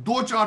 2-4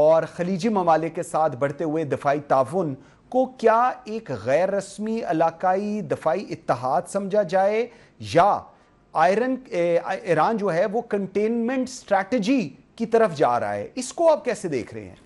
اور خلیجی ممالک کے ساتھ بڑھتے ہوئے دفاعی تعاون کو کیا ایک غیر رسمی علاقائی دفاعی اتحاد سمجھا جائے یا ایران جو ہے وہ کنٹینمنٹ اسٹریٹجی کی طرف جا رہا ہے؟ اس کو آپ کیسے دیکھ رہے ہیں؟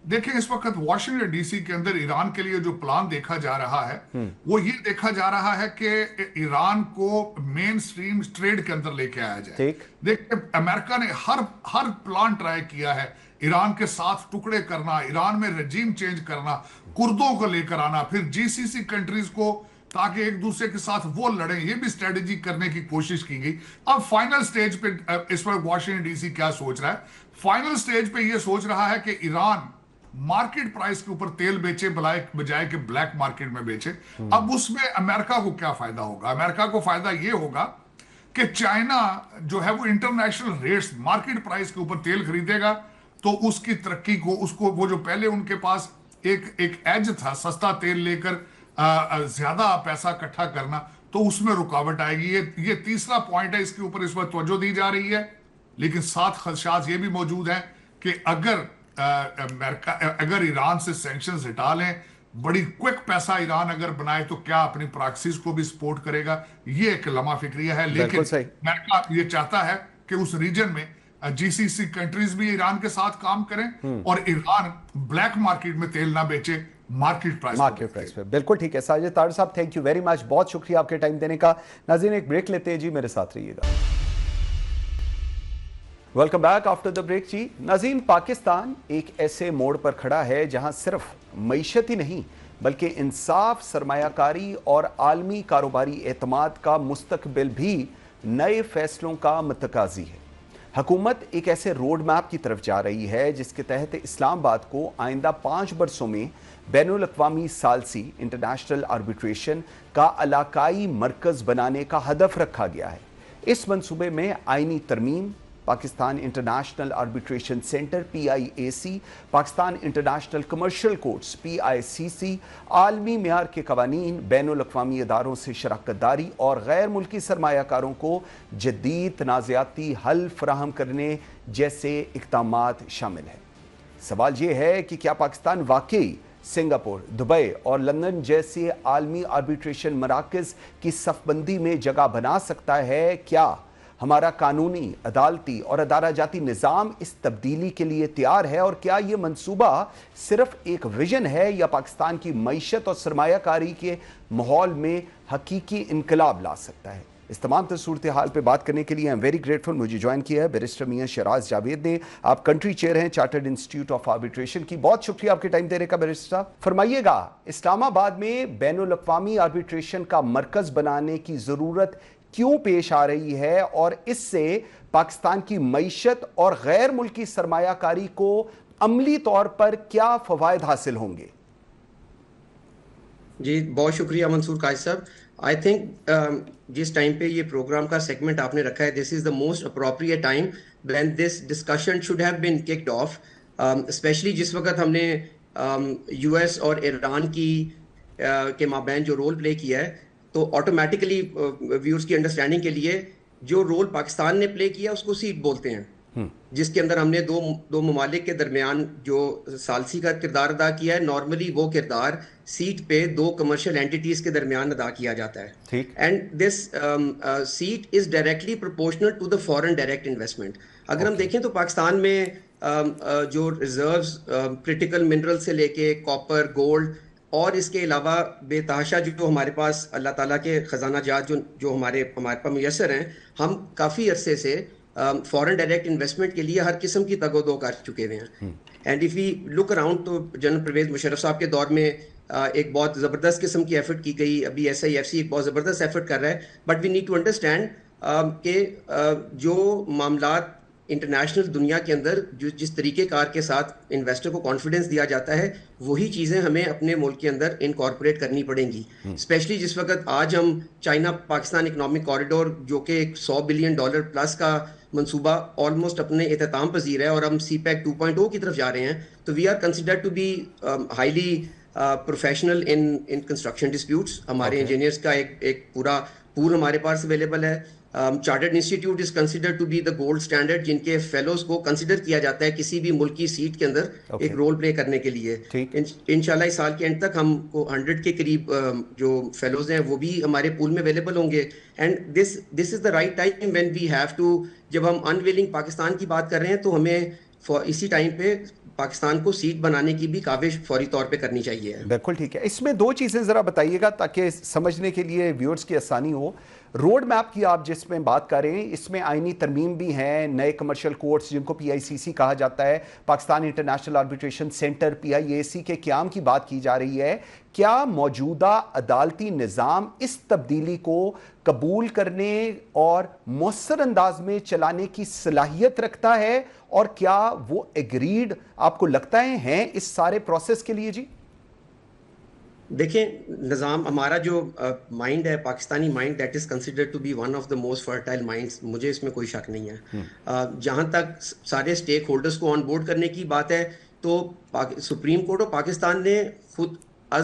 دیکھیں اس وقت واشنگٹن ڈی سی کے اندر ایران کے لیے جو پلان دیکھا جا رہا ہے وہ یہ دیکھا جا رہا ہے کہ ایران کو مین سٹریم ٹریڈ کے اندر لے کے آیا جائے. دیکھیں امریکہ نے ہر پلان ٹرائی کیا ہے ایران کے ساتھ ٹکڑے کرنا, ایران میں رجیم چینج کرنا, کردوں کو لے کر آنا, پھر جی سی سی کنٹریز کو تاکہ ایک دوسرے کے ساتھ وہ لڑیں, یہ بھی اسٹریٹجی کرنے کی کوشش کی گئی. اب فائنل سٹیج پہ اس وقت واشنگٹن ڈی سی کیا سوچ رہا ہے؟ فائنل سٹیج پہ یہ سوچ رہا ہے کہ ایران مارکیٹ پرائس کے اوپر تیل بیچے بجائے کہ بلیک مارکیٹ میں بیچے. اب اس میں امریکہ کو کیا فائدہ ہوگا؟ امریکہ کو فائدہ یہ ہوگا کہ چائنا جو ہے وہ انٹرنیشنل ریٹس مارکیٹ پرائس کے اوپر تیل خریدے گا تو اس کی ترقی کو, اس کو وہ جو پہلے ان کے پاس ایک ایج تھا سستا تیل لے کر زیادہ پیسہ اکٹھا کرنا, تو اس میں رکاوٹ آئے گی. یہ تیسرا پوائنٹ ہے, اس کے اوپر اس وقت توجہ دی جا رہی ہے. لیکن ساتھ خدشات یہ بھی موجود ہیں کہ اگر ایران سے سینکشنز ہٹا لیں, بڑی کوئک پیسہ ایران اگر بنائے تو کیا اپنی پراکسیز کو بھی سپورٹ کرے گا؟ یہ ایک لمحہ فکریہ ہے. لیکن امریکہ یہ چاہتا ہے کہ اس ریجن میں جی سی سی کنٹریز بھی ایران کے ساتھ کام کریں اور ایران بلیک مارکیٹ میں تیل نہ بیچے, مارکیٹ پرائس پہ. بالکل ٹھیک ہے ساجد طاہر صاحب, تھینک یو ویری مچ, بہت شکریہ آپ کے ٹائم دینے کا. ناظرین ایک بریک لیتے ہیں جی, میرے ساتھ رہیے گا. Welcome back after the break جی. ناظرین پاکستان ایک ایسے موڑ پر کھڑا ہے جہاں صرف معیشت ہی نہیں بلکہ انصاف, سرمایہ کاری اور عالمی کاروباری اعتماد کا مستقبل بھی نئے فیصلوں کا متقاضی ہے. حکومت ایک ایسے روڈ میپ کی طرف جا رہی ہے جس کے تحت اسلام آباد کو آئندہ 5 برسوں میں بین الاقوامی ثالثی انٹرنیشنل آربیٹریشن کا علاقائی مرکز بنانے کا ہدف رکھا گیا ہے. اس منصوبے میں آئینی ترمیم, Pakistan international arbitration centre PIAC, Pakistan international commercial courts PICC, عالمی معیار کے قوانین, بین الاقوامی اداروں سے شراکت داری اور غیر ملکی سرمایہ کاروں کو جدید تنازعاتی حل فراہم کرنے جیسے اقدامات شامل ہیں. سوال یہ ہے کہ کیا پاکستان واقعی سنگاپور, دبئی اور لندن جیسے عالمی آربیٹریشن مراکز کی صف بندی میں جگہ بنا سکتا ہے؟ کیا ہمارا قانونی, عدالتی اور ادارہ جاتی نظام اس تبدیلی کے لیے تیار ہے؟ اور کیا یہ منصوبہ صرف ایک ویژن ہے یا پاکستان کی معیشت اور سرمایہ کاری کے ماحول میں حقیقی انقلاب لا سکتا ہے؟ اس تمام صورتحال پہ بات کرنے کے لیے I'm very grateful, مجھے جوائن کیا ہے بیرسٹر میاں شیراز جاوید نے. آپ کنٹری چیئر ہیں چارٹرڈ انسٹیٹیوٹ آف آربیٹریشن کی. بہت شکریہ آپ کے ٹائم دینے کا بیرسٹر. فرمائیے گا اسلام آباد میں بین الاقوامی آربیٹریشن کا مرکز بنانے کی ضرورت کیوں پیش آ رہی ہے اور اس سے پاکستان کی معیشت اور غیر ملکی سرمایہ کاری کو عملی طور پر کیا فوائد حاصل ہوں گے؟ جی بہت شکریہ منصور قائد صاحب. آئی تھنک جس ٹائم پہ یہ پروگرام کا سیگمنٹ آپ نے رکھا ہے, this is the most appropriate time when this discussion should have been kicked off, especially جس وقت ہم نے US اور ایران کے مابین جو رول پلے کیا ہے, تو آٹومیٹکلی ویورز کی انڈرسٹینڈنگ کے لیے جو رول پاکستان نے پلے کیا اس کو سیٹ بولتے ہیں, جس کے اندر ہم نے دو ممالک کے درمیان جو ثالثی کا کردار ادا کیا ہے. نارملی وہ کردار سیٹ پہ 2 کمرشل اینٹیٹیز کے درمیان ادا کیا جاتا ہے, and this set is directly proportional to the foreign direct investment. اگر ہم دیکھیں تو پاکستان میں جو ریزروز کرٹیکل منرل سے لے کے کاپر, گولڈ اور اس کے علاوہ بے تحاشا جو ہمارے پاس اللہ تعالیٰ کے خزانہ جات جو ہمارے پاس میسر ہیں, ہم کافی عرصے سے فارن ڈائریکٹ انویسٹمنٹ کے لیے ہر قسم کی تگ و دو کر چکے ہوئے ہیں. And if we look around تو جنرل پرویز مشرف صاحب کے دور میں ایک بہت زبردست قسم کی ایفرٹ کی گئی. ابھی SIFC ایک بہت زبردست ایفرٹ کر رہا ہے, but we need to understand کہ جو معاملات انٹرنیشنل دنیا کے اندر جس طریقہ کار کے ساتھ انویسٹر کو کانفیڈنس دیا جاتا ہے, وہی چیزیں ہمیں اپنے ملک کے اندر انکارپوریٹ کرنی پڑیں گی. اسپیشلی جس وقت آج ہم چائنا پاکستان اکنامک کوریڈور جو کہ ایک $100 بلین پلس کا منصوبہ آلموسٹ اپنے اختتام پذیر ہے اور ہم CPEC 2.0 کی طرف جا رہے ہیں, تو we are considered to be highly professional in construction disputes. ہمارے انجینئرس کا ایک پورا پول ہمارے پاس اویلیبل ہے. Chartered institute is considered to be the gold standard, جن کے فیلوز کو کنسیڈر کیا جاتا ہے کسی بھی ملک کی سیٹ کے اندر ایک رول پلے کرنے کے لیے. انشاءاللہ اس سال کے اینڈ تک ہم کو 100 کے قریب جو فیلوز ہیں وہ بھی ہمارے پول میں اویلیبل ہوں گے. And this is the right time when we have to, جب ہم انویلنگ پاکستان کی بات کر رہے ہیں تو ہمیں اسی ٹائم پہ پاکستان کو سیٹ بنانے کی بھی کاوش فوری طور پہ کرنی چاہیے. بالکل ٹھیک ہے. اس میں 2 چیزیں ذرا بتائیے گا تاکہ سمجھنے کے لیے ویورز کی آسانی ہو. روڈ میپ کی آپ جس میں بات کر رہے ہیں اس میں آئینی ترمیم بھی ہیں, نئے کمرشل کورٹس جن کو PICC کہا جاتا ہے, Pakistan international arbitration centre PIAC کے قیام کی بات کی جا رہی ہے. کیا موجودہ عدالتی نظام اس تبدیلی کو قبول کرنے اور مؤثر انداز میں چلانے کی صلاحیت رکھتا ہے, اور کیا وہ ایگریڈ آپ کو لگتا ہیں اس سارے پروسیس کے لیے؟ جی دیکھیں, نظام ہمارا جو مائنڈ ہے, Pakistani mind, that is considered to be one of the most fertile minds. مجھے اس میں کوئی شک نہیں ہے. جہاں تک سارے اسٹیک ہولڈرز کو آن بورڈ کرنے کی بات ہے تو سپریم کورٹ آف پاکستان نے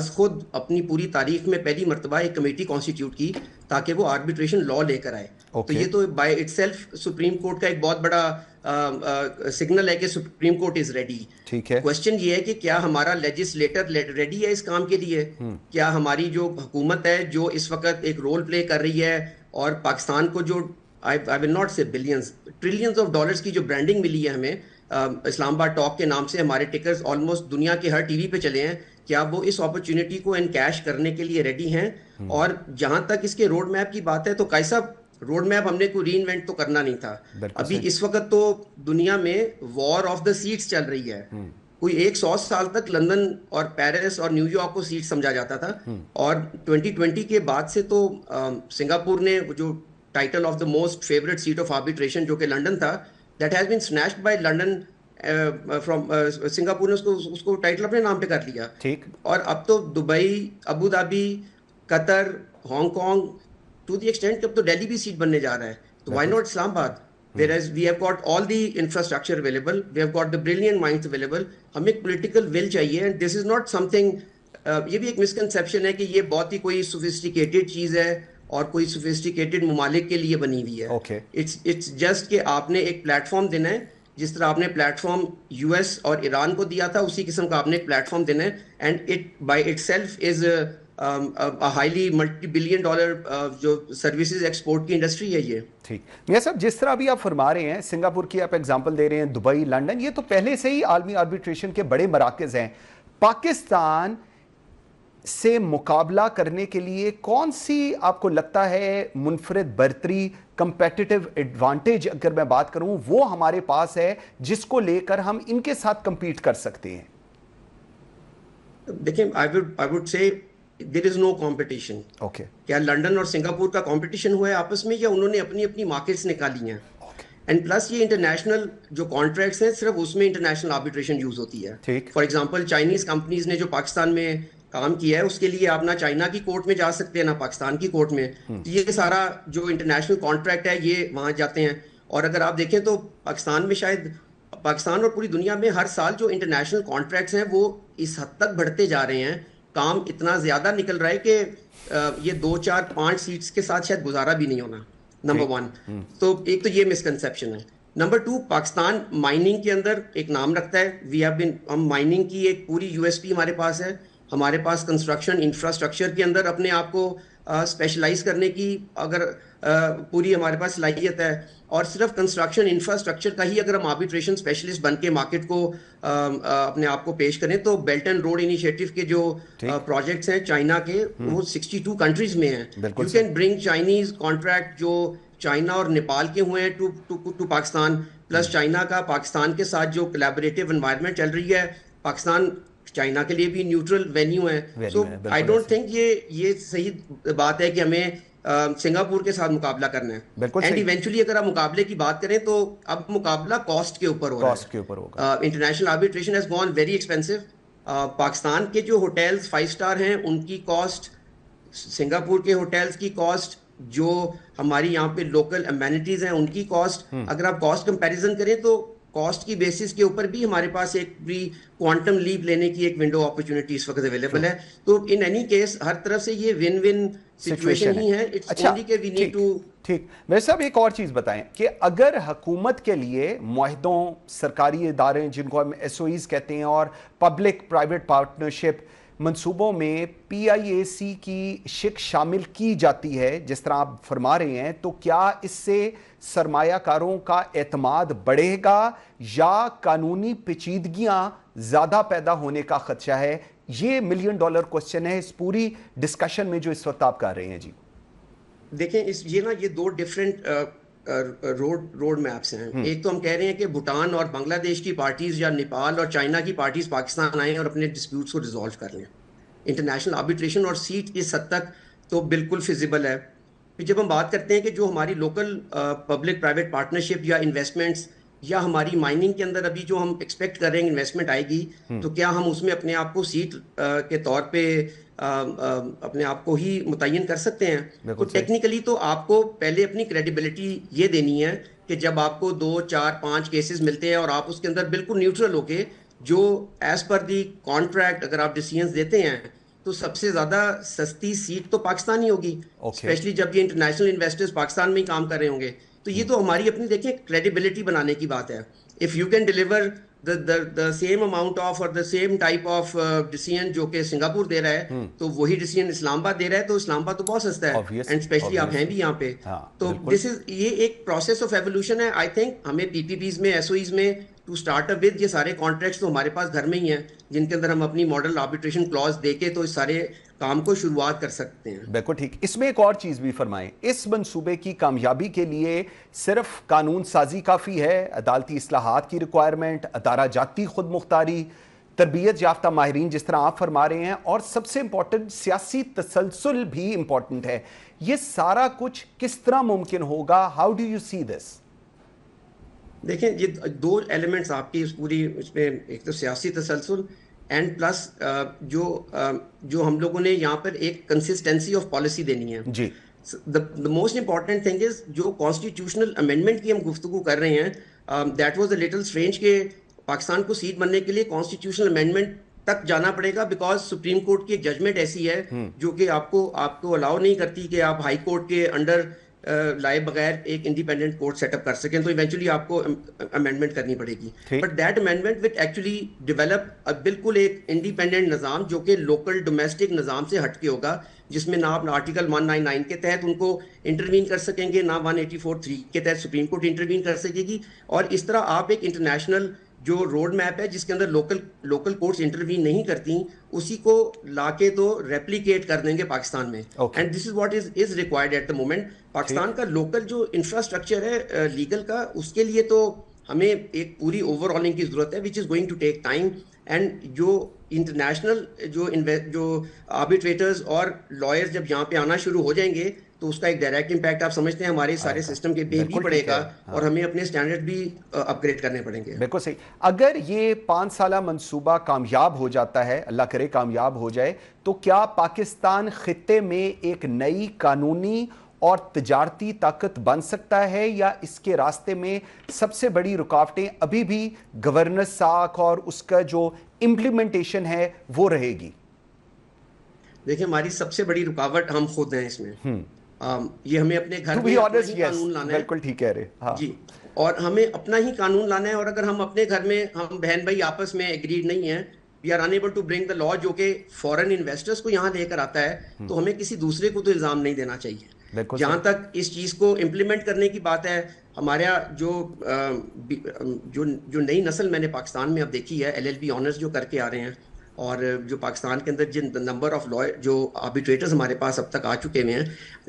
خود اپنی پوری تاریخ میں پہلی مرتبہ ایک کمیٹی کانسٹیٹیوٹ کی تاکہ وہ آربیٹریشن لا لے کر آئے. تو یہ تو by it self supreme court کا ایک بہت بڑا سگنل ہے کہ supreme court is ready. Question یہ ہے کہ کیا ہمارا لیجسلیٹر ریڈی ہے اس کام کے لیے؟ کیا ہماری جو حکومت ہے جو اس وقت ایک رول پلے کر رہی ہے اور پاکستان کو جو I will not say billions, trillions of dollars کی جو برانڈنگ ملی ہے ہمیں, اسلام آباد ٹاک کے نام سے ہمارے ٹکرز آلموسٹ دنیا کے ہر ٹی وی پہ چلے ہیں, کیا وہ اس اپرچونٹی کو انکیش کرنے کے لیے ریڈی ہیں؟ اور جہاں تک اس کے روڈ میپ کی بات ہے تو کیسا روڈ میپ ہم نے کوئی ری انوینٹ تو کرنا نہیں تھا. ابھی اس وقت تو دنیا میں وار آف دا سیٹس چل رہی ہے. کوئی 100 سال تک لندن اور پیرس اور نیو یارک کو سیٹ سمجھا جاتا تھا, اور 2020 کے بعد سے تو سنگاپور نے جو title of the most favourite seat of arbitration جو کہ لنڈن تھا, that has been snatched by London from Singapore نے اس کو ٹائٹل اپنے نام پہ کر لیا. اور اب تو Dubai, Abu Dhabi, Qatar, Hong Kong, to the extent کہ اب تو دہلی بھی سیٹ بننے جا رہا ہے. تو وائی ناٹ اسلام آباد؟ whereas we have got all the infrastructure available, we have got the brilliant minds available. ہمیں ایک political will چاہیے, and this is not something, یہ بھی ایک misconception ہے کہ یہ بہت ہی کوئی sophisticated چیز ہے اور کوئی sophisticated ممالک کے لیے بنی ہوئی ہے. It's just کہ آپ نے ایک پلیٹ فارم دینا ہے, جس طرح آپ نے پلیٹ فارم US اور ایران کو دیا تھا, اسی قسم کا آپ نے ایک پلیٹ فارم دینا ہے, and it by itself is highly multi billion dollar جو سروسز ایکسپورٹ کی انڈسٹری ہے یہ. ٹھیک میاں صاحب, جس طرح ابھی آپ فرما رہے ہیں, سنگاپور کی آپ ایگزامپل دے رہے ہیں, دبئی, لنڈن, یہ تو پہلے سے ہی عالمی آربیٹریشن کے بڑے مراکز ہیں. پاکستان سے مقابلہ کرنے کے لیے کون سی آپ کو لگتا ہے منفرد برتری, کمپیٹیٹو ایڈوانٹیج اگر میں بات کروں, وہ ہمارے پاس ہے جس کو لے کر ہم ان کے ساتھ کمپیٹ کر سکتے ہیں؟ دیکھیں, I would say there is no competition. Okay. کیا لنڈن اور سنگاپور کا کمپٹیشن ہوا ہے آپس میں, یا انہوں نے اپنی اپنی مارکیٹس نکالی ہیں؟ اینڈ پلس یہ انٹرنیشنل جو کانٹریکٹس ہیں صرف اس میں انٹرنیشنل آربیٹریشن یوز ہوتی ہے. فار ایگزامپل چائنیز کمپنیز نے جو پاکستان میں کام کیا ہے اس کے لیے آپ نہ چائنا کی کورٹ میں جا سکتے ہیں نہ پاکستان کی کورٹ میں. یہ سارا جو انٹرنیشنل کانٹریکٹ ہے یہ وہاں جاتے ہیں. اور اگر آپ دیکھیں تو پاکستان میں شاید پاکستان اور پوری دنیا میں ہر سال جو انٹرنیشنل کانٹریکٹس ہیں وہ اس حد تک بڑھتے جا رہے ہیں, کام اتنا زیادہ نکل رہا ہے کہ یہ 2, 4, 5 سیٹس کے ساتھ شاید گزارا بھی نہیں ہونا. نمبر 1 تو ایک تو یہ مسکنسیپشن ہے. نمبر 2, پاکستان مائننگ کے اندر ایک نام رکھتا ہے. ہم مائننگ کی ایک پوری USP ہمارے پاس ہے. ہمارے پاس کنسٹرکشن انفراسٹرکچر کے اندر اپنے آپ کو اسپیشلائز کرنے کی اگر پوری ہمارے پاس صلاحیت ہے, اور صرف کنسٹرکشن انفراسٹرکچر کا ہی اگر ہم آربیٹریشن اسپیشلسٹ بن کے مارکیٹ کو اپنے آپ کو پیش کریں تو بیلٹ اینڈ روڈ انیشیٹو کے جو پروجیکٹس ہیں چائنا کے, وہ 62 کنٹریز میں ہیں. You can bring Chinese contract جو چائنا اور نیپال کے ہوئے ہیں ٹو پاکستان, پلس چائنا کا پاکستان کے ساتھ جو کولیبوریٹو انوائرمنٹ چل رہی ہے, پاکستان چائنا کے لیے بھی نیوٹرل وینیو ہے. سو آئی ڈونٹ تھنک یہ صحیح بات ہے کہ ہمیں سنگاپور کے ساتھ مقابلہ کرنا ہے. اینڈ ایونچولی اگر آپ مقابلے کی بات کریں تو اب مقابلہ کاسٹ کے اوپر ہو رہا ہے. International arbitration has gone very expensive. Pakistan کے جو ہوٹلز 5 اسٹار ہیں ان کی کاسٹ, سنگاپور کے ہوٹلز کی کاسٹ, جو ہماری یہاں پہ لوکل امینٹیز ہیں ان کی کاسٹ, اگر آپ کاسٹ کمپیریزن کریں تو کاسٹ کی بیسس کے اوپر بھی ہمارے پاس ایک بھی کوانٹم لیپ لینے کی ایک ونڈو اپرچونٹی اس وقت اویلیبل ہے. تو ان اینی کیس ہر طرف سے یہ ون ون سچویشن ہی ہے. اٹس اونلی کہ وی نیڈ ٹو. ٹھیک. میرے صاحب ایک اور چیز بتائیں کہ اگر حکومت کے لیے معاہدوں, سرکاری ادارے جن کو ہم ایس او ایز کہتے ہیں, اور پبلک پرائیویٹ پارٹنرشپ منصوبوں میں پی آئی اے سی کی شق شامل کی جاتی ہے جس طرح آپ فرما رہے ہیں, تو کیا اس سے سرمایہ کاروں کا اعتماد بڑھے گا یا قانونی پیچیدگیاں زیادہ پیدا ہونے کا خدشہ ہے؟ یہ $1 ملین کوسچن ہے اس پوری ڈسکشن میں جو اس وقت آپ کر رہے ہیں. جی دیکھیں یہ دو ڈیفرنٹ روڈ میپس ہیں. ایک تو ہم کہہ رہے ہیں کہ بھوٹان اور بنگلہ دیش کی پارٹیز یا نیپال اور چائنا کی پارٹیز پاکستان آئیں اور اپنے ڈسپیوٹس کو ریزالو کر لیں. انٹرنیشنل آربیٹریشن اور سیٹ اس حد تک تو بالکل فیزیبل ہے. پھر جب ہم بات کرتے ہیں کہ جو ہماری لوکل پبلک پرائیویٹ پارٹنرشپ یا انویسٹمنٹس یا ہماری مائننگ کے اندر ابھی جو ہم ایکسپیکٹ کر رہے ہیں انویسٹمنٹ آئے گی, تو کیا ہم اس میں اپنے آپ کو سیٹ کے طور پہ اپنے آپ کو ہی متعین کر سکتے ہیں؟ تو ٹیکنیکلی تو آپ کو پہلے اپنی کریڈیبلٹی یہ دینی ہے کہ جب آپ کو 2, 4, 5 کیسز ملتے ہیں اور آپ اس کے اندر بالکل نیوٹرل ہو کے جو ایز پر دی کانٹریکٹ اگر آپ ڈیسیژنز دیتے ہیں تو سب سے زیادہ سستی سیٹ تو پاکستان ہی ہوگی, اسپیشلی جب یہ انٹرنیشنل انویسٹرز پاکستان میں ہی کام کر رہے ہوں گے. تو یہ تو ہماری اپنی دیکھیں کریڈیبلٹی بنانے کی بات ہے. If you can deliver the same amount of or the same type of decision جو کہ سنگاپور دے رہا ہے, تو وہی decision اسلام آباد دے رہا ہے, تو اسلام آباد تو بہت سستا ہے, اینڈ اسپیشلی آپ ہیں بھی یہاں پہ. تو یہ ایک پروسیس آف ایولیوشن ہے. آئی تھنک ہمیں پی پی پیز میں, ایس او ایز میں ٹو اسٹارٹ اپ ود یہ سارے کانٹریکٹس تو ہمارے پاس گھر میں ہی ہیں جن کے اندر ہم اپنی ماڈل آربیٹریشن کلوز دے کے تو اس سارے کام کو شروعات کر سکتے ہیں. بالکل ٹھیک. اس میں ایک اور چیز بھی فرمائیں, اس منصوبے کی کامیابی کے لیے صرف قانون سازی کافی ہے, عدالتی اصلاحات کی ریکوائرمنٹ, ادارہ جاتی خود مختاری, تربیت یافتہ ماہرین جس طرح آپ فرما رہے ہیں, اور سب سے امپورٹنٹ سیاسی تسلسل بھی امپورٹنٹ ہے, یہ سارا کچھ کس طرح ممکن ہوگا؟ ہاؤ ڈو یو سی دس؟ دیکھیں یہ دو ایلیمنٹس آپ کی اس پوری اس میں, ایک تو سیاسی تسلسل اینڈ پلس جو ہم لوگوں نے یہاں پر ایک کنسسٹنسی آف پالیسی دینی ہے. جی the most important thing is جو کانسٹیٹیوشنل امینڈمنٹ کی ہم گفتگو کر رہے ہیں, that was a little strange کہ پاکستان کو سیٹ بننے کے لیے کانسٹیٹیوشنل امینڈمنٹ تک جانا پڑے گا, بیکاز سپریم کورٹ کی ایک ججمنٹ ایسی ہے جو کہ آپ کو الاؤ نہیں کرتی کہ آپ ہائی کورٹ کے انڈر لائے بغیر ایک انڈیپینڈنٹ کورٹ سیٹ اپ کر سکیں. تو ایونچولی آپ کو امینڈمنٹ کرنی پڑے گی, but that amendment which actually develop بالکل ایک انڈیپینڈنٹ نظام جو کہ لوکل ڈومیسٹک نظام سے ہٹ کے ہوگا, جس میں نہ آپ آرٹیکل 199 کے تحت ان کو انٹروین کر سکیں گے, نہ 184(3) کے تحت سپریم کورٹ انٹروین کر سکے گی. اور اس طرح آپ ایک انٹرنیشنل جو روڈ میپ ہے جس کے اندر لوکل کورٹس انٹروین نہیں کرتی, اسی کو لا کے تو ریپلیکیٹ کر دیں گے پاکستان میں. And this is what is required at the moment. Pakistan کا لوکل جو انفراسٹرکچر ہے لیگل کا, اس کے لیے تو ہمیں ایک پوری اوور ہالنگ کی ضرورت ہے, which is going to take time. And جو انٹرنیشنل جو آربیٹریٹرز اور لائرز جب یہاں پہ آنا شروع ہو جائیں گے تو اس کا ایک ڈائریکٹ امپیکٹ آپ سمجھتے ہیں ہمارے سارے سسٹم کے بھی پڑے گا, اور ہمیں اپنے اسٹینڈرڈ بھی اپ گریڈ کرنے پڑیں گے. بالکل صحیح. اگر یہ 5 سالہ منصوبہ کامیاب ہو جاتا ہے, اللہ کرے کامیاب ہو جائے, تو کیا پاکستان خطے میں ایک نئی قانونی اور تجارتی طاقت بن سکتا ہے, یا اس کے راستے میں سب سے بڑی رکاوٹیں ابھی بھی گورننس ساکھ اور اس کا جو امپلیمنٹیشن ہے وہ رہے گی؟ دیکھیں ہماری سب سے بڑی رکاوٹ ہم خود ہیں اس میں. یہ ہمیں اپنے گھر میں قانون لانا ہے. بالکل ٹھیک کہہ رہے. جی, اور ہمیں اپنا ہی قانون لانا ہے, اور اگر ہم اپنے گھر میں ہم بہن بھائی آپس میں ایگریڈ نہیں ہیں, we are enable to bring the law جو کہ فورن انویسٹرز کو یہاں لے کر آتا ہے, تو ہمیں کسی دوسرے کو تو الزام نہیں دینا چاہیے. جہاں تک اس چیز کو امپلیمنٹ کرنے کی بات ہے, ہمارے جو نئی نسل میں نے پاکستان میں اب دیکھی ہے, LLB آنرز جو کر کے آ رہے ہیں, اور جو پاکستان کے اندر جن نمبر آف لائر جو آربیٹریٹرز ہمارے پاس اب تک آ چکے ہوئے ہیں,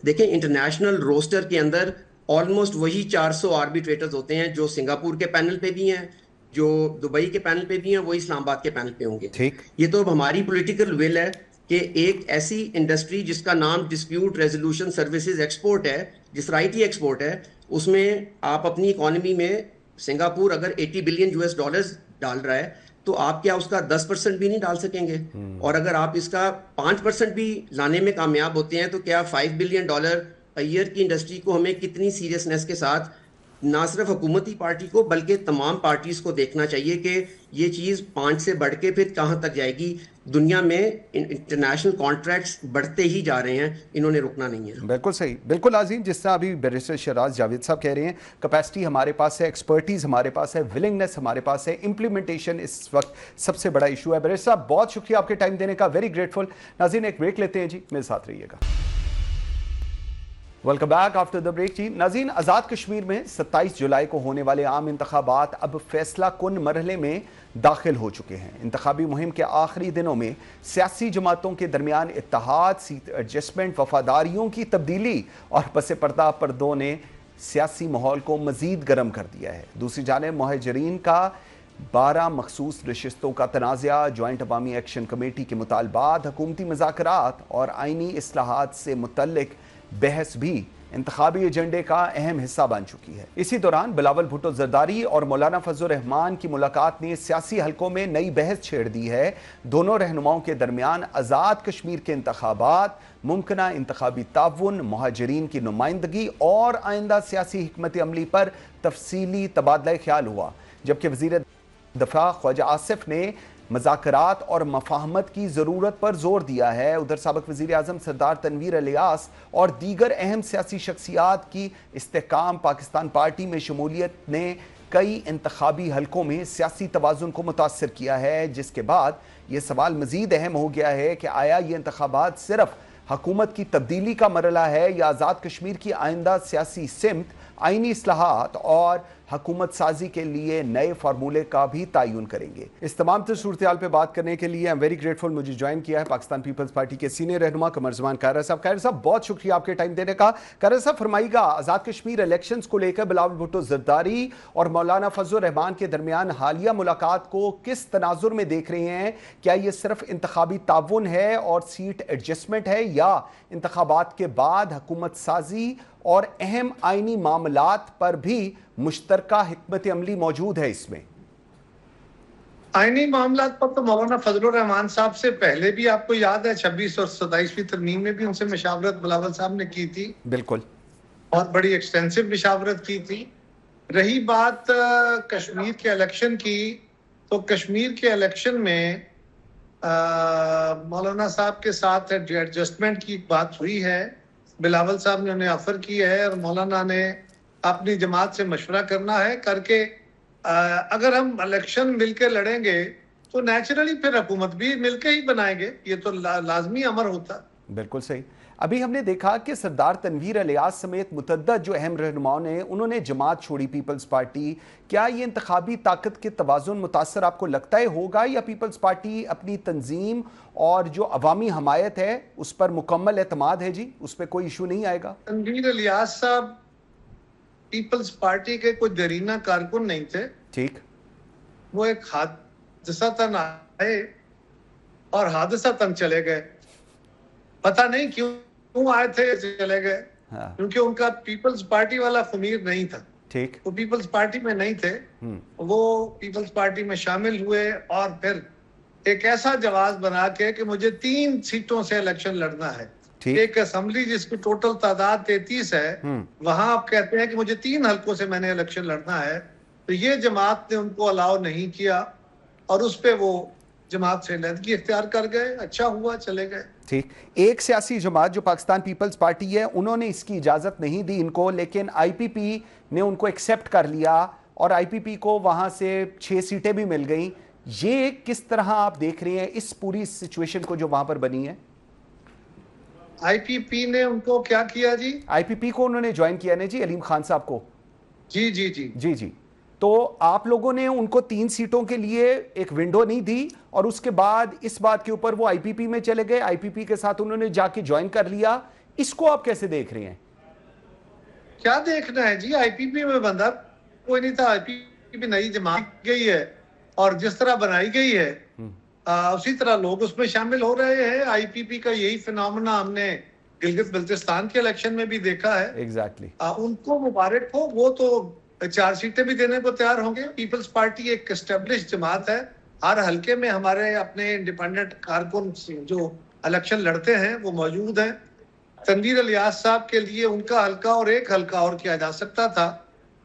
دیکھیں انٹرنیشنل روسٹر کے اندر آلموسٹ وہی 400 آربیٹریٹرز ہوتے ہیں جو سنگاپور کے پینل پہ بھی ہیں, جو دبئی کے پینل پہ بھی ہیں, وہی اسلام آباد کے پینل پہ ہوں گے. یہ تو اب ہماری پولیٹیکل ول ہے کہ ایک ایسی انڈسٹری جس کا نام ڈسپیوٹ ریزولوشن سروسز ایکسپورٹ ہے, جس طرح IT ایکسپورٹ ہے, اس میں آپ اپنی اکانومی میں سنگاپور اگر $80 بلین ڈال رہا ہے, تو آپ کیا اس کا 10% بھی نہیں ڈال سکیں گے؟ اور اگر آپ اس کا 5% بھی لانے میں کامیاب ہوتے ہیں, تو کیا $5 بلین ایئر کی انڈسٹری کو ہمیں کتنی سیریسنس کے ساتھ نہ صرف حکومتی پارٹی کو بلکہ تمام پارٹیز کو دیکھنا چاہیے کہ یہ چیز 5 سے بڑھ کے پھر کہاں تک جائے گی. دنیا میں انٹرنیشنل کانٹریکٹس بڑھتے ہی جا رہے ہیں, انہوں نے رکنا نہیں ہے. بالکل صحیح, بالکل عظیم. جس طرح ابھی بیرسٹر شہراز جاوید صاحب کہہ رہے ہیں, کیپیسٹی ہمارے پاس ہے, ایکسپرٹیز ہمارے پاس ہے, ولنگنس ہمارے پاس ہے, امپلیمنٹیشن اس وقت سب سے بڑا ایشو ہے. بیرسٹر صاحب بہت شکریہ آپ کے ٹائم دینے کا, ویری گریٹفل. ناظرین ایک بریک لیتے ہیں جی, میرے ساتھ رہیے گا. Welcome back after the break جی. ناظرین آزاد کشمیر میں 27 جولائی کو ہونے والے عام انتخابات اب فیصلہ کن مرحلے میں داخل ہو چکے ہیں. انتخابی مہم کے آخری دنوں میں سیاسی جماعتوں کے درمیان اتحاد, سیٹ ایڈجسٹمنٹ, وفاداریوں کی تبدیلی اور پس پردہ پردوں نے سیاسی ماحول کو مزید گرم کر دیا ہے. دوسری جانب مہاجرین کا 12 مخصوص نشستوں کا تنازعہ, جوائنٹ عوامی ایکشن کمیٹی کے مطالبات, حکومتی مذاکرات اور آئینی اصلاحات سے متعلق بحث بھی انتخابی ایجنڈے کا اہم حصہ بن چکی ہے. اسی دوران بلاول بھٹو زرداری اور مولانا فضل الرحمان کی ملاقات نے سیاسی حلقوں میں نئی بحث چھیڑ دی ہے. دونوں رہنماؤں کے درمیان آزاد کشمیر کے انتخابات, ممکنہ انتخابی تعاون, مہاجرین کی نمائندگی اور آئندہ سیاسی حکمت عملی پر تفصیلی تبادلہ خیال ہوا, جبکہ وزیر دفاع خواجہ آصف نے مذاکرات اور مفاہمت کی ضرورت پر زور دیا ہے. ادھر سابق وزیر اعظم سردار تنویر الیاس اور دیگر اہم سیاسی شخصیات کی استحکام پاکستان پارٹی میں شمولیت نے کئی انتخابی حلقوں میں سیاسی توازن کو متاثر کیا ہے, جس کے بعد یہ سوال مزید اہم ہو گیا ہے کہ آیا یہ انتخابات صرف حکومت کی تبدیلی کا مرحلہ ہے یا آزاد کشمیر کی آئندہ سیاسی سمت, آئینی اصلاحات اور حکومت سازی کے لیے نئے فارمولے کا بھی تعین کریں گے. اس تمام تر صورتحال پہ بات کرنے کے لیے ویری گریٹفل مجھے جوائن کیا ہے پاکستان پیپلز پارٹی کے سینئر رہنما قمر زمان قاہرہ صاحب. قاہرہ صاحب بہت شکریہ آپ کے ٹائم دینے کا. قاہرہ صاحب فرمائیے گا, آزاد کشمیر الیکشنز کو لے کر بلاول بھٹو زرداری اور مولانا فضل الرحمان کے درمیان حالیہ ملاقات کو کس تناظر میں دیکھ رہے ہیں؟ کیا یہ صرف انتخابی تعاون ہے اور سیٹ ایڈجسٹمنٹ ہے, یا انتخابات کے بعد حکومت سازی اور اہم آئینی معاملات پر بھی مشترکہ حکمت عملی موجود ہے؟ اس میں آئینی معاملات پر تو مولانا فضل الرحمان صاحب سے پہلے بھی آپ کو یاد ہے 26 اور 27ویں ترمیم میں بھی ان سے مشاورت بلاول صاحب نے کی تھی. بالکل, بہت بڑی ایکسٹینسو مشاورت کی تھی. رہی بات کشمیر کے الیکشن کی, تو کشمیر کے الیکشن میں مولانا صاحب کے ساتھ ایڈجسٹمنٹ کی بات ہوئی ہے. بلاول صاحب نے انہیں آفر کی ہے اور مولانا نے اپنی جماعت سے مشورہ کرنا ہے, کر کے اگر ہم الیکشن مل کے لڑیں گے تو نیچرلی پھر حکومت بھی مل کے ہی بنائیں گے, یہ تو لازمی امر ہوتا. بالکل صحیح. ابھی ہم نے دیکھا کہ سردار تنویر الیاس سمیت متعدد جو اہم رہنماؤں نے انہوں نے جماعت چھوڑی پیپلز پارٹی. کیا یہ انتخابی طاقت کے توازن متاثر آپ کو لگتا ہے ہوگا, یا پیپلز پارٹی اپنی تنظیم اور جو عوامی حمایت ہے اس پر مکمل اعتماد ہے جی, اس پہ کوئی ایشو نہیں آئے گا؟ تنویر الیاس صاحب پیپلز پارٹی کے کوئی دیرینہ کارکن نہیں تھے. ٹھیک, وہ ایک حادثتاً آئے اور حادثتاً چلے گئے. پتہ نہیں کیوں آئے تھے چلے گئے, کیونکہ ان کا پیپلز پارٹی والا خمیر نہیں تھا. ٹھیک, وہ پیپلز پارٹی میں نہیں تھے. وہ پیپلز پارٹی میں شامل ہوئے اور پھر ایک ایسا جواز بنا کے کہ مجھے 3 سیٹوں سے الیکشن لڑنا ہے. ایک اسمبلی جس کی ٹوٹل تعداد 33 ہے, وہاں آپ کہتے ہیں کہ مجھے 3 حلقوں سے میں نے الیکشن لڑنا ہے. تو یہ جماعت نے ان کو الاؤ نہیں کیا اور اس پہ وہ جماعت سے علیحدگی اختیار کر گئے. اچھا ہوا چلے گئے. ٹھیک, ایک سیاسی جماعت جو پاکستان پیپلز پارٹی ہے انہوں نے اس کی اجازت نہیں دی ان کو, لیکن آئی پی پی نے ان کو ایکسیپٹ کر لیا اور آئی پی پی کو وہاں سے 6 سیٹیں بھی مل گئیں. یہ کس طرح آپ دیکھ رہے ہیں اس پوری سچویشن کو جو وہاں پر بنی ہے؟ آئی پی پی نے ان کو کیا کیا جی؟ آئی پی پی کو انہوں نے جوائن کیا نا جی, علیم خان صاحب کو. جی جی جی جی جی. تو آپ لوگوں نے ان کو 3 سیٹوں کے لیے ایک ونڈو نہیں دی اور اس کے بعد اس بات کے اوپر وہ آئی پی پی میں چلے گئے, آئی پی پی کے ساتھ انہوں نے جا کے جوائن کر لیا. اس کو آپ کیسے دیکھ رہے ہیں؟ کیا دیکھنا ہے جی, آئی پی پی میں بندہ کوئی نہیں تھا. آئی پی پی نئی جماعت گئی ہے اور جس طرح بنائی گئی ہے اسی طرح لوگ اس میں شامل ہو رہے ہیں. آئی پی پی کا یہی فینومینا ہم نے گلگت بلتستان کے الیکشن میں بھی دیکھا ہے. ایگزیکٹلی, ان کو مبارک ہو, وہ تو 4 سیٹیں بھی دینے کو تیار ہوں گے. پیپلز پارٹی ایک اسٹیبلش جماعت ہے. ہر حلقے میں ہمارے اپنے انڈیپینڈنٹ کارکن جو الیکشن لڑتے ہیں وہ موجود ہیں. تنویر الیاس صاحب کے لیے ان کا حلقہ اور ایک حلقہ اور کیا جا سکتا تھا,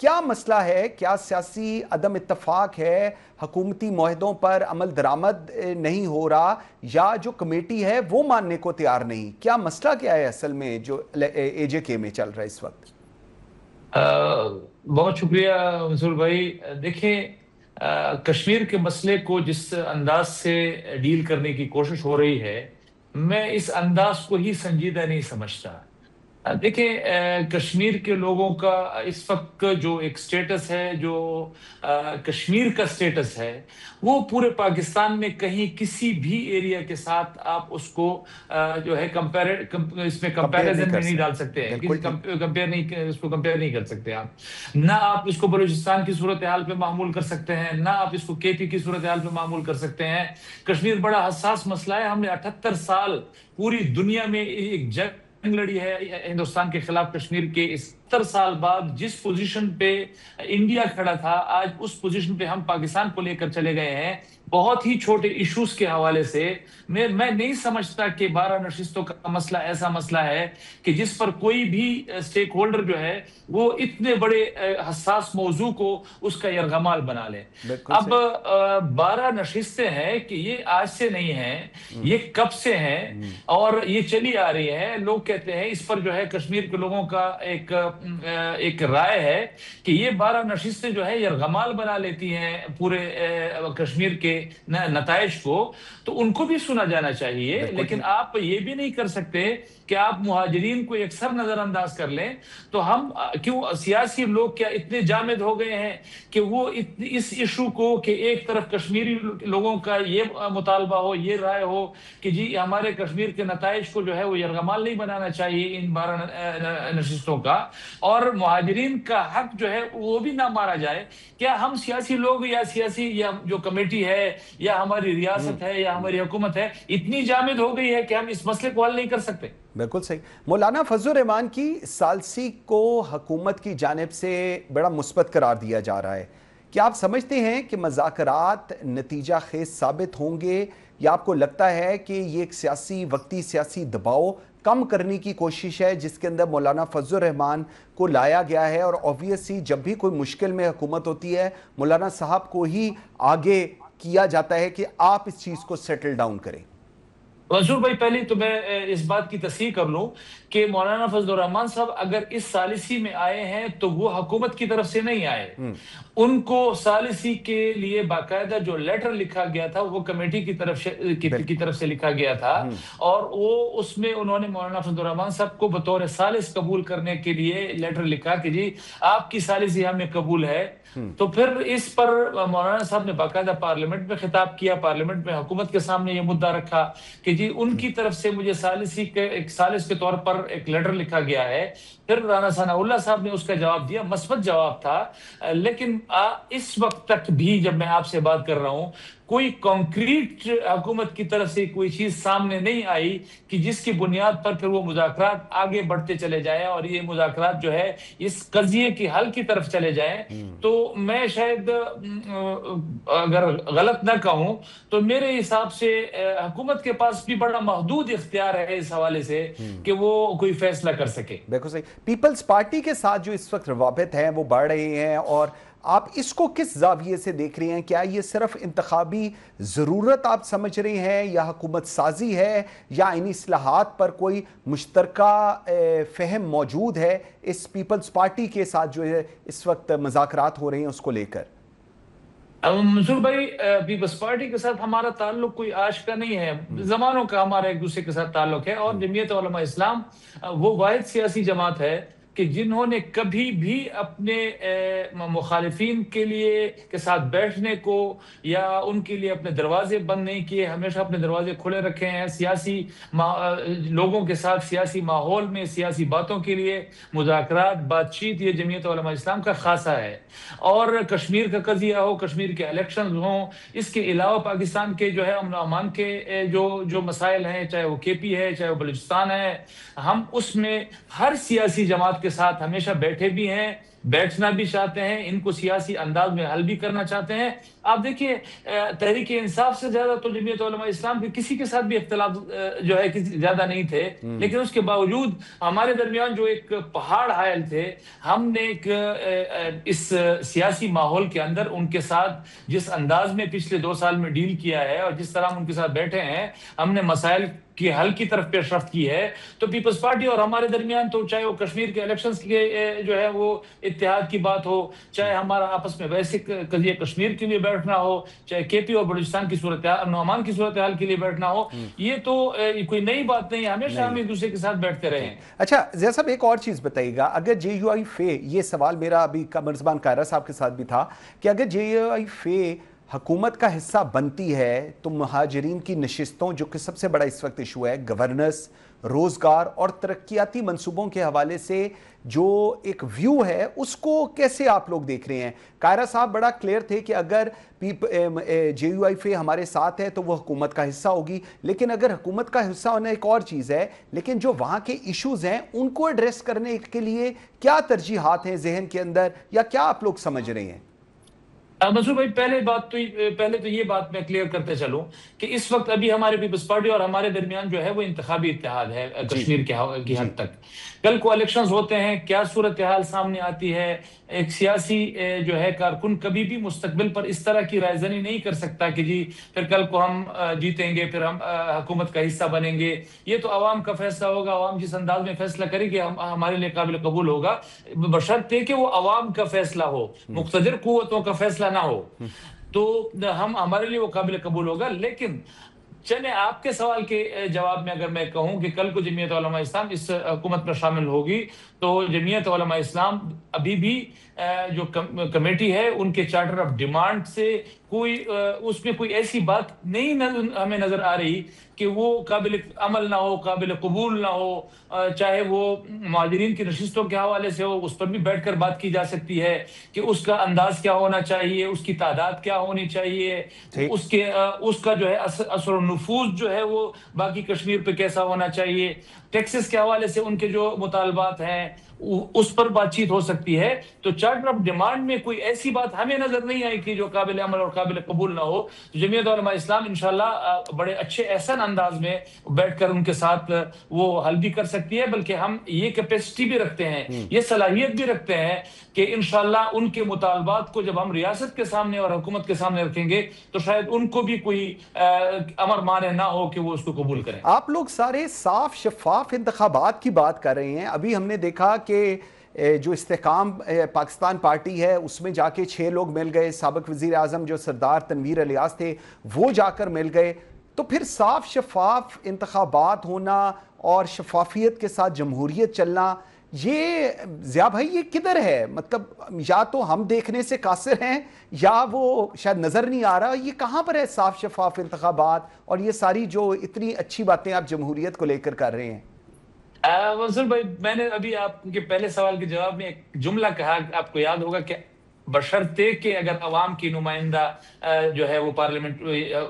کیا مسئلہ ہے؟ کیا سیاسی عدم اتفاق ہے؟ حکومتی معاہدوں پر عمل درآمد نہیں ہو رہا، یا جو کمیٹی ہے وہ ماننے کو تیار نہیں؟ کیا مسئلہ کیا ہے اصل میں جو اے جے کے میں چل رہا ہے اس وقت؟ بہت شکریہ منصور بھائی. دیکھیں، کشمیر کے مسئلے کو جس انداز سے ڈیل کرنے کی کوشش ہو رہی ہے، میں اس انداز کو ہی سنجیدہ نہیں سمجھتا. دیکھیں، کشمیر کے لوگوں کا اس وقت جو ایک سٹیٹس ہے، جو کشمیر کا سٹیٹس ہے، وہ پورے پاکستان میں کہیں کسی بھی ایریا کے ساتھ آپ اس کو جو ہے اس میں کمپیریزن میں نہیں ڈال سکتے ہیں. اس کو کمپیئر نہیں کر سکتے آپ. نہ آپ اس کو بلوچستان کی صورتحال پہ معمول کر سکتے ہیں، نہ آپ اس کو کے پی کی صورتحال پہ معمول کر سکتے ہیں. کشمیر بڑا حساس مسئلہ ہے. ہم نے 78 سال پوری دنیا میں ایک جنگ لڑی ہے ہندوستان کے خلاف. کشمیر کے 70 سال بعد جس پوزیشن پہ انڈیا کھڑا تھا، آج اس پوزیشن پہ ہم پاکستان کو لے کر چلے گئے ہیں. بہت ہی چھوٹے ایشوز کے حوالے سے میں نہیں سمجھتا کہ 12 نشستوں کا مسئلہ ایسا مسئلہ ہے کہ جس پر کوئی بھی سٹیک ہولڈر جو ہے وہ اتنے بڑے حساس موضوع کو اس کا یرغمال بنا لے. اب 12 نشستیں ہیں کہ یہ آج سے نہیں ہیں، یہ کب سے ہیں اور یہ چلی آ رہی ہے. لوگ کہتے ہیں اس پر جو ہے کشمیر کے لوگوں کا ایک رائے ہے کہ یہ 12 نشستیں جو ہے یرغمال بنا لیتی ہیں پورے کشمیر کے نتائج کو، تو ان کو بھی سنا جانا چاہیے. لیکن آپ یہ بھی نہیں کر سکتے کہ آپ مہاجرین کو یکسر نظر انداز کر لیں. تو ہم کیوں سیاسی لوگ کیا اتنے جامد ہو گئے ہیں کہ وہ اس ایشو کو کہ ایک طرف کشمیری لوگوں کا یہ مطالبہ ہو، یہ رائے ہو کہ جی ہمارے کشمیر کے نتائج کو جو ہے وہ یرغمال نہیں بنانا چاہیے ان 12 نشستوں کا، اور مہاجرین کا حق جو ہے وہ بھی نہ مارا جائے. کیا ہم سیاسی لوگ یا جو کمیٹی ہے یا ہماری ریاست ہے یا ہماری حکومت ہے اتنی جامد ہو گئی ہے کہ ہم اس مسئلے کو حل نہیں کر سکتے؟ بالکل صحیح. مولانا فضل الرحمان کی ثالثی کو حکومت کی جانب سے بڑا مثبت قرار دیا جا رہا ہے. کیا آپ سمجھتے ہیں کہ مذاکرات نتیجہ خیز ثابت ہوں گے، یا آپ کو لگتا ہے کہ یہ ایک وقتی سیاسی دباؤ کم کرنے کی کوشش ہے جس کے اندر مولانا فضل الرحمان کو لایا گیا ہے، اور اوبویسلی جب بھی کوئی مشکل میں حکومت ہوتی ہے مولانا صاحب کو ہی آگے کیا جاتا ہے کہ آپ اس چیز کو سیٹل ڈاؤن کریں؟ منصور بھائی، پہلے تو میں اس بات کی تصحیح کر لوں کہ مولانا فضل الرحمان صاحب اگر اس ثالثی میں آئے ہیں تو وہ حکومت کی طرف سے نہیں آئے. ان کو ثالثی کے لیے باقاعدہ جو لیٹر لکھا گیا تھا وہ کمیٹی کی طرف سے لکھا گیا تھا، اور وہ اس میں انہوں نے مولانا فضل الرحمان صاحب کو بطور ثالث قبول کرنے کے لیے لیٹر لکھا کہ جی آپ کی ثالثی ہمیں قبول ہے. تو پھر اس پر مولانا صاحب نے باقاعدہ پارلیمنٹ میں خطاب کیا، پارلیمنٹ میں حکومت کے سامنے یہ مدعا رکھا کہ جی ان کی طرف سے مجھے ایک ثالث کے طور پر ایک لیٹر لکھا گیا ہے. پھر رانا ثناء اللہ صاحب نے اس کا جواب دیا، مثبت جواب تھا. لیکن اس وقت تک بھی جب میں آپ سے بات کر رہا ہوں کوئی کانکریٹ حکومت کی طرف سے کوئی چیز سامنے نہیں آئی کہ جس کی بنیاد پر پھر وہ مذاکرات آگے بڑھتے چلے جائیں اور یہ مذاکرات جو ہے اس قضیے کی حل کی طرف چلے جائیں. تو میں شاید اگر غلط نہ کہوں تو میرے حساب سے حکومت کے پاس بھی بڑا محدود اختیار ہے اس حوالے سے کہ وہ کوئی فیصلہ کر سکے. بالکل صحیح. پیپلز پارٹی کے ساتھ جو اس وقت روابط ہیں وہ بڑھ رہے ہیں، اور آپ اس کو کس زاویے سے دیکھ رہے ہیں؟ کیا یہ صرف انتخابی ضرورت آپ سمجھ رہے ہیں، یا حکومت سازی ہے، یا ان اصلاحات پر کوئی مشترکہ فہم موجود ہے اس پیپلز پارٹی کے ساتھ جو ہے اس وقت مذاکرات ہو رہے ہیں اس کو لے کر؟ منصور بھائی، پیپلز پارٹی کے ساتھ ہمارا تعلق کوئی آج کا نہیں ہے، زمانوں کا ہمارا ایک دوسرے کے ساتھ تعلق ہے. اور جمعیت علماء اسلام وہ واحد سیاسی جماعت ہے کہ جنہوں نے کبھی بھی اپنے مخالفین کے ساتھ بیٹھنے کو یا ان کے لیے اپنے دروازے بند نہیں کیے، ہمیشہ اپنے دروازے کھلے رکھے ہیں. سیاسی لوگوں کے ساتھ سیاسی ماحول میں سیاسی باتوں کے لیے مذاکرات، بات چیت، یہ جمعیت علماء اسلام کا خاصہ ہے. اور کشمیر کا قضیہ ہو، کشمیر کے الیکشنز ہوں، اس کے علاوہ پاکستان کے جو ہے امن و امان کے جو مسائل ہیں، چاہے وہ کے پی ہے چاہے وہ بلوچستان ہے، ہم اس میں ہر سیاسی جماعت کے ساتھ ہمیشہ بیٹھے بھی ہیں، بیٹھنا بھی چاہتے ہیں، ان کو سیاسی انداز میں حل بھی کرنا چاہتے ہیں. آپ دیکھیے تحریک انصاف سے زیادہ تو جمعیت علماء اسلام کے کسی کے ساتھ بھی اختلاف جو ہے زیادہ نہیں تھے، لیکن اس کے باوجود ہمارے درمیان جو ایک پہاڑ حائل تھے، ہم نے ایک اس سیاسی ماحول کے اندر ان کے ساتھ جس انداز میں پچھلے 2 سال میں ڈیل کیا ہے اور جس طرح ہم ان کے ساتھ بیٹھے ہیں، ہم نے مسائل کی حل کی طرف پیش رفت کی ہے. تو پیپلز پارٹی اور ہمارے درمیان تو چاہے وہ کشمیر کے الیکشنز کے جو ہے وہ اتحاد کی بات ہو، چاہے ہمارا آپس میں ویسے قضیہ کشمیر کے لیے بیٹھنا ہو، چاہے کے پی اور بلوچستان کی صورتحال، امن و امان کی صورتحال کے لیے بیٹھنا ہو، یہ تو کوئی نئی بات نہیں ہے. ہمیشہ ہم ایک دوسرے کے ساتھ بیٹھتے رہے ہیں. اچھا ضیاء صاحب ایک اور چیز بتائیے گا، اگر جے یو آئی فے، یہ سوال میرا ابھی قمر زمان قاہرہ صاحب کے ساتھ بھی تھا کہ اگر جے یو آئی فے حکومت کا حصہ بنتی ہے تو مہاجرین کی نشستوں، جو کہ سب سے بڑا اس وقت ایشو ہے، گورننس، روزگار اور ترقیاتی منصوبوں کے حوالے سے جو ایک ویو ہے، اس کو کیسے آپ لوگ دیکھ رہے ہیں؟ قاہرہ صاحب بڑا کلیئر تھے کہ اگر جے یو آئی فے ہمارے ساتھ ہے تو وہ حکومت کا حصہ ہوگی، لیکن اگر حکومت کا حصہ ہونا ایک اور چیز ہے، لیکن جو وہاں کے ایشوز ہیں ان کو ایڈریس کرنے کے لیے کیا ترجیحات ہیں ذہن کے اندر، یا کیا آپ لوگ سمجھ رہے ہیں؟ منصور بھائی پہلے تو یہ بات میں کلیئر کرتے چلوں کہ اس وقت ابھی ہمارے پیپلز پارٹی اور ہمارے درمیان جو ہے وہ انتخابی اتحاد ہے کشمیر کی حد تک. کل کو الیکشنز ہوتے ہیں، کیا صورتحال سامنے آتی ہے، ایک سیاسی جو ہے کارکن کبھی بھی مستقبل پر اس طرح کی رائے زنی نہیں کر سکتا کہ جی پھر کل کو ہم جیتیں گے، پھر ہم حکومت کا حصہ بنیں گے. یہ تو عوام کا فیصلہ ہوگا، عوام جس انداز میں فیصلہ کرے گی ہمارے لیے قابل قبول ہوگا، بشرطے کہ وہ عوام کا فیصلہ ہو، مقتدر قوتوں کا فیصلہ نہ ہو، تو ہمارے لیے وہ قابل قبول ہوگا. لیکن چلیں آپ کے سوال کے جواب میں اگر میں کہوں کہ کل کو جمعیت علماء اسلام اس حکومت میں شامل ہوگی تو جمعیت علماء اسلام ابھی بھی جو کمیٹی ہے ان کے چارٹر آف ڈیمانڈ سے اس میں کوئی ایسی بات نہیں ہمیں نظر آ رہی کہ وہ قابل عمل نہ ہو، قابل قبول نہ ہو. چاہے وہ مہاجرین کی نشستوں کے حوالے سے ہو، اس پر بھی بیٹھ کر بات کی جا سکتی ہے کہ اس کا انداز کیا ہونا چاہیے، اس کی تعداد کیا ہونی چاہیے، اس کا جو ہے اثر و نفوذ جو ہے وہ باقی کشمیر پہ کیسا ہونا چاہیے، ٹیکسز کے حوالے سے ان کے جو مطالبات ہیں اس پر بات چیت ہو سکتی ہے. تو چارٹر آف ڈیمانڈ میں کوئی ایسی بات ہمیں نظر نہیں آئی کہ جو قابل عمل اور قابل قبول نہ ہو. جمعیت علماء اسلام انشاءاللہ بڑے اچھے احسن انداز میں بیٹھ کر ان کے ساتھ وہ حل بھی کر سکتی ہے، بلکہ ہم یہ کیپیسٹی بھی رکھتے ہیں، یہ صلاحیت بھی رکھتے ہیں کہ انشاءاللہ ان کے مطالبات کو جب ہم ریاست کے سامنے اور حکومت کے سامنے رکھیں گے تو شاید ان کو بھی کوئی امر مانے نہ ہو کہ وہ اس کو قبول کریں. آپ لوگ سارے صاف شفاف انتخابات کی بات کر رہے ہیں. ابھی ہم نے دیکھا کہ جو استحکام پاکستان پارٹی ہے اس میں جا کے 6 لوگ مل گئے، سابق وزیر اعظم جو سردار تنویر الیاس تھے وہ جا کر مل گئے. تو پھر صاف شفاف انتخابات ہونا اور شفافیت کے ساتھ جمہوریت چلنا، یہ ضیاء بھائی یہ کدھر ہے؟ مطلب یا تو ہم دیکھنے سے قاصر ہیں یا وہ شاید نظر نہیں آ رہا. یہ کہاں پر ہے صاف شفاف انتخابات اور یہ ساری جو اتنی اچھی باتیں آپ جمہوریت کو لے کر کر رہے ہیں؟ منصور بھائی میں نے ابھی آپ کے پہلے سوال کے جواب میں ایک جملہ کہا، آپ کو یاد ہوگا کہ بشرطے کہ اگر عوام کی نمائندہ جو ہے وہ پارلیمنٹ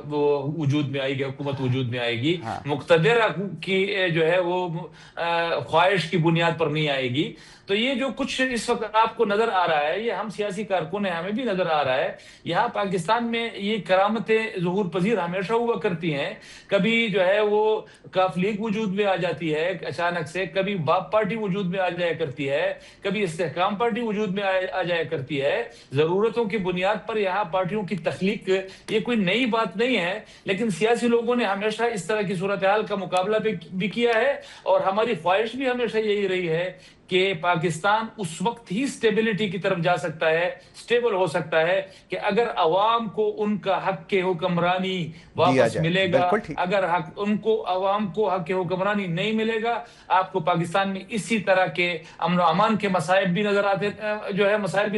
وہ وجود میں آئے گی، حکومت وجود میں آئے گی، مقتدر کی جو ہے وہ خواہش کی بنیاد پر نہیں آئے گی. تو یہ جو کچھ اس وقت آپ کو نظر آ رہا ہے، یہ ہم سیاسی کارکن ہیں، ہمیں بھی نظر آ رہا ہے. یہاں پاکستان میں یہ کرامتیں ظہور پذیر ہمیشہ ہوا کرتی ہیں. کبھی جو ہے وہ کاف لیگ وجود میں آ جاتی ہے اچانک سے، کبھی باپ پارٹی وجود میں آ جایا کرتی ہے، کبھی استحکام پارٹی وجود میں آ جایا کرتی ہے. ضرورتوں کی بنیاد پر یہاں پارٹیوں کی تخلیق یہ کوئی نئی بات نہیں ہے، لیکن سیاسی لوگوں نے ہمیشہ اس طرح کی صورتحال کا مقابلہ بھی کیا ہے اور ہماری خواہش بھی ہمیشہ یہی رہی ہے کہ پاکستان اس وقت ہی سٹیبلٹی کی طرف جا سکتا ہے، سٹیبل ہو سکتا ہے کہ اگر عوام کو ان کا حق کے حکمرانی واپس ملے گا. اگر عوام کو حق کے حکمرانی نہیں ملے گا، آپ کو پاکستان میں اسی طرح کے امن و امان کے مسائل بھی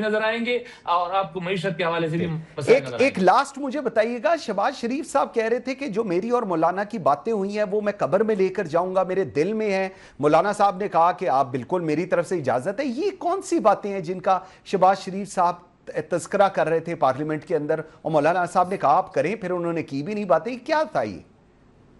نظر آئیں گے اور آپ کو معیشت کے حوالے سے بھی مسائل نظر آئیں گے. ایک لاسٹ مجھے بتائیے گا، شہباز شریف صاحب کہہ رہے تھے کہ جو میری اور مولانا کی باتیں ہوئی ہیں وہ میں قبر میں لے کر جاؤں گا، میرے دل میں ہے. مولانا صاحب نے کہا کہ آپ بالکل میری طرف سے اجازت ہے. یہ کون سی باتیں ہیں جن کا شہباز شریف صاحب تذکرہ کر رہے تھے پارلیمنٹ کے اندر اور مولانا صاحب نے کہا آپ کریں، پھر انہوں نے کی بھی نہیں باتیں؟ کیا تھا یہ؟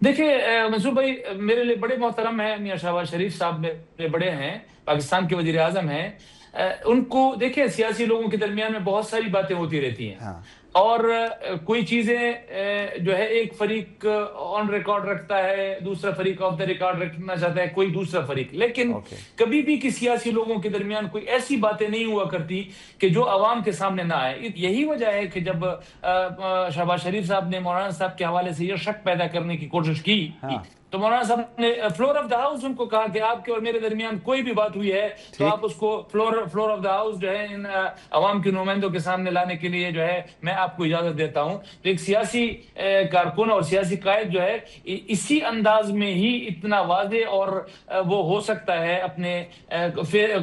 دیکھیں منصور بھائی میرے لیے بڑے محترم ہیں میاں شہباز شریف صاحب، میرے بڑے ہیں، پاکستان کے وزیر اعظم ہیں، ان کو دیکھیں سیاسی لوگوں کے درمیان میں بہت ساری باتیں ہوتی رہتی ہیں اور کوئی چیزیں جو ہے ایک فریق آن ریکارڈ رکھتا ہے, دوسرا فریق آف دا ریکارڈ رکھنا چاہتا ہے, کوئی دوسرا فریق, لیکن کبھی بھی کسی سیاسی لوگوں کے درمیان کوئی ایسی باتیں نہیں ہوا کرتی کہ جو عوام کے سامنے نہ آئے. یہی وجہ ہے کہ جب شہباز شریف صاحب نے مولانا صاحب کے حوالے سے یہ شک پیدا کرنے کی کوشش کی تو مولانا صاحب نے فلور آف دا ہاؤس ان کو کہا کہ آپ کے اور میرے درمیان کوئی بھی بات ہوئی ہے تو آپ اس کو فلور آف دا ہاؤس جو ہے ان عوام کے نمائندوں کے سامنے لانے کے لیے جو ہے میں آپ کو اجازت دیتا ہوں. تو ایک سیاسی کارکن اور سیاسی قائد جو ہے اسی انداز میں ہی اتنا واضح اور وہ ہو سکتا ہے اپنے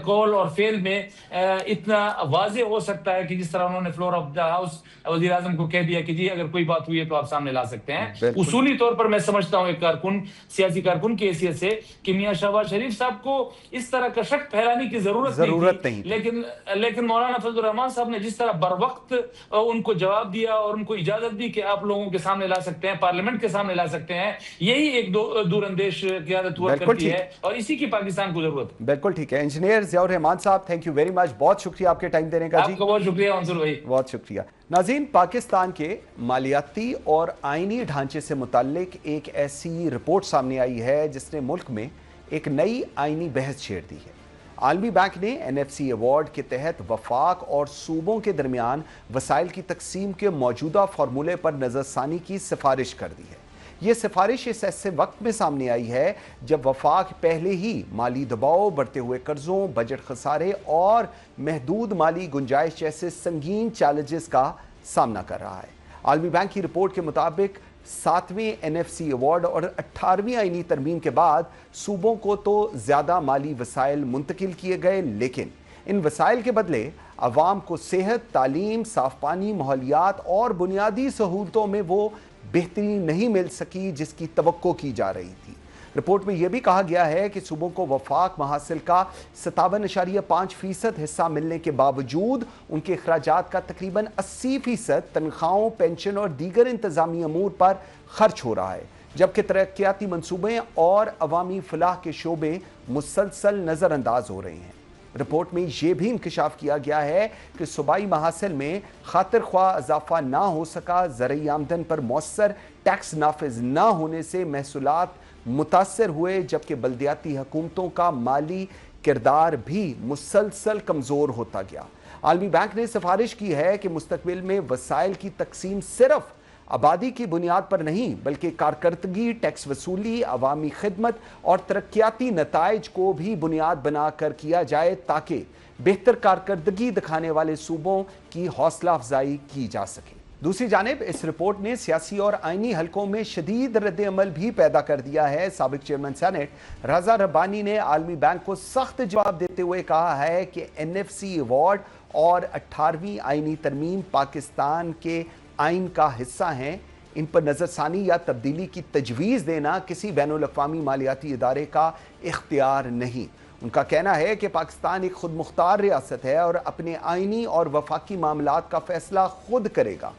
قول اور فعل میں اتنا واضح ہو سکتا ہے کہ جس طرح انہوں نے فلور آف دا ہاؤس وزیر اعظم کو کہہ دیا کہ جی اگر کوئی بات ہوئی ہے تو آپ سامنے لا سکتے ہیں. اصولی طور پر میں سمجھتا ہوں ایک کارکن, سیاسی کارکن کی حیثیت سے کہ میاں شہباز شریف صاحب کو اس طرح کا شک پھیلانے کی ضرورت نہیں تھی, لیکن مولانا فضل الرحمان صاحب نے جس طرح بر وقت ان کو جواب دیا اور ان کو اجازت دی کہ آپ لوگوں کے سامنے لا سکتے ہیں, پارلیمنٹ کے سامنے لا سکتے ہیں, یہی ایک دور اندیش قیادت ہوا کرتی ہے اور اسی کی پاکستان کو ضرورت ہے. بالکل ٹھیک ہے. انجینئر ضیاء الرحمان صاحب, تھینک یو ویری مچ, بہت شکریہ آپ کے ٹائم دینے کا. آپ کا بہت شکریہ منصور بھائی, بہت شکریہ. ناظرین, پاکستان کے مالیاتی اور آئینی ڈھانچے سے متعلق ایک ایسی رپورٹ سامنے آئی ہے جس نے ملک میں ایک نئی آئینی بحث چھیڑ دی ہے. عالمی بینک نے NFC ایوارڈ کے تحت وفاق اور صوبوں کے درمیان وسائل کی تقسیم کے موجودہ فارمولے پر نظر ثانی کی سفارش کر دی ہے. یہ سفارش اس ایسے وقت میں سامنے آئی ہے جب وفاق پہلے ہی مالی دباؤ, بڑھتے ہوئے قرضوں, بجٹ خسارے اور محدود مالی گنجائش جیسے سنگین چیلنجز کا سامنا کر رہا ہے. عالمی بینک کی رپورٹ کے مطابق 7ویں NFC ایوارڈ اور 18ویں آئینی ترمیم کے بعد صوبوں کو تو زیادہ مالی وسائل منتقل کیے گئے, لیکن ان وسائل کے بدلے عوام کو صحت, تعلیم, صاف پانی, ماحولیات اور بنیادی سہولتوں میں وہ بہتری نہیں مل سکی جس کی توقع کی جا رہی تھی. رپورٹ میں یہ بھی کہا گیا ہے کہ صوبوں کو وفاق محاصل کا 57.5% حصہ ملنے کے باوجود ان کے اخراجات کا تقریباً 80% تنخواہوں, پینشن اور دیگر انتظامی امور پر خرچ ہو رہا ہے, جبکہ ترقیاتی منصوبے اور عوامی فلاح کے شعبے مسلسل نظر انداز ہو رہے ہیں. رپورٹ میں یہ بھی انکشاف کیا گیا ہے کہ صوبائی محاصل میں خاطر خواہ اضافہ نہ ہو سکا, زرعی آمدن پر مؤثر ٹیکس نافذ نہ ہونے سے محصولات متاثر ہوئے, جبکہ بلدیاتی حکومتوں کا مالی کردار بھی مسلسل کمزور ہوتا گیا. عالمی بینک نے سفارش کی ہے کہ مستقبل میں وسائل کی تقسیم صرف آبادی کی بنیاد پر نہیں بلکہ کارکردگی, ٹیکس وصولی, عوامی خدمت اور ترقیاتی نتائج کو بھی بنیاد بنا کر کیا جائے تاکہ بہتر کارکردگی دکھانے والے صوبوں کی حوصلہ افزائی کی جا سکے. دوسری جانب اس رپورٹ نے سیاسی اور آئینی حلقوں میں شدید رد عمل بھی پیدا کر دیا ہے. سابق چیئرمین سینٹ رضا ربانی نے عالمی بینک کو سخت جواب دیتے ہوئے کہا ہے کہ NFC ایوارڈ اور 18ویں آئینی ترمیم پاکستان کے آئین کا حصہ ہیں, ان پر نظر ثانی یا تبدیلی کی تجویز دینا کسی بین الاقوامی مالیاتی ادارے کا اختیار نہیں. ان کا کہنا ہے کہ پاکستان ایک خود مختار ریاست ہے اور اپنے آئینی اور وفاقی معاملات کا فیصلہ خود کرے گا.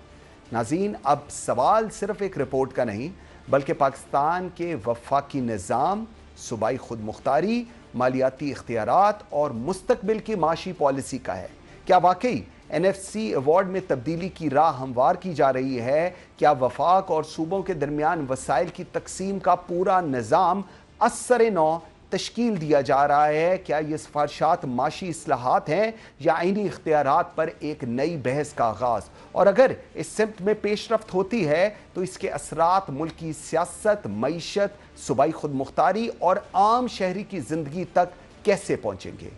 ناظرین, اب سوال صرف ایک رپورٹ کا نہیں بلکہ پاکستان کے وفاقی نظام, صوبائی خود مختاری, مالیاتی اختیارات اور مستقبل کی معاشی پالیسی کا ہے. کیا واقعی NFC ایوارڈ میں تبدیلی کی راہ ہموار کی جا رہی ہے؟ کیا وفاق اور صوبوں کے درمیان وسائل کی تقسیم کا پورا نظام اثر نو تشکیل دیا جا رہا ہے؟ کیا یہ سفارشات معاشی اصلاحات ہیں یا آئینی اختیارات پر ایک نئی بحث کا آغاز؟ اور اگر اس سمت میں پیش رفت ہوتی ہے تو اس کے اثرات ملک کی سیاست, معیشت, صوبائی خود مختاری اور عام شہری کی زندگی تک کیسے پہنچیں گے؟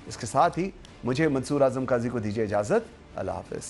اس کے ساتھ ہی مجھے منصور اعظم قاضی کو دیجیے اجازت. اللہ حافظ.